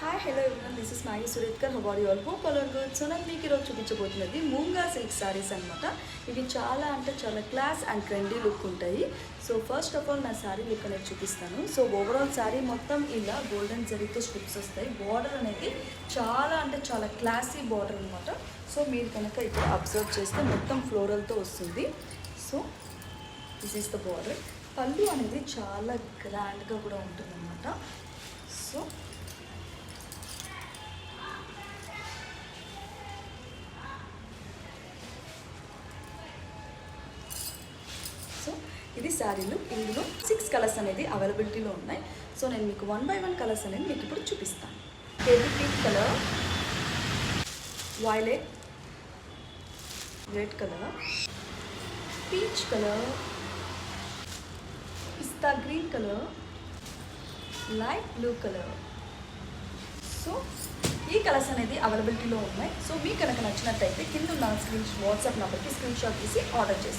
Hi hello everyone, this is Nagi Suretkar. How are you all? Hope all are good. So నేను మీకు ఈరోజు చూపించబోతున్నది మూంగా silk saris అనమాట. ఇవి చాలా అంటే చాలా క్లాస్ అండ్ ట్రెండీ లుక్ ఉంటాయి. సో ఫస్ట్ ఆఫ్ ఆల్ నా శారీ లుక్ అనేది చూపిస్తాను. సో ఓవరాల్ శారీ మొత్తం ఇలా గోల్డెన్ జరీతో స్ట్రిప్స్ వస్తాయి. బార్డర్ అనేది చాలా అంటే చాలా క్లాసీ బార్డర్ అనమాట. సో మీరు కనుక ఇక్కడ అబ్జర్వ్ చేస్తే మొత్తం ఫ్లోరల్తో వస్తుంది. So this is the border. పళ్ళు అనేది చాలా గ్రాండ్గా కూడా ఉంటుందన్నమాట. సో సో ఇది శారీలు. ఇందులో 6 కలర్స్ అనేది అవైలబిలిటీలో ఉన్నాయి. సో నేను మీకు 1 by 1 కలర్స్ అనేది మీకు ఇప్పుడు చూపిస్తాను. Baby pink colour, violet, red colour, peach colour, pista green colour, light blue colour. So ఈ కలర్స్ అనేది అవైలబిలిటీలో ఉన్నాయి. సో మీకు కనుక నచ్చినట్టయితే కింద ఉన్న వాట్సాప్ నెంబర్కి స్క్రీన్ షాట్ తీసి ఆర్డర్ చేసి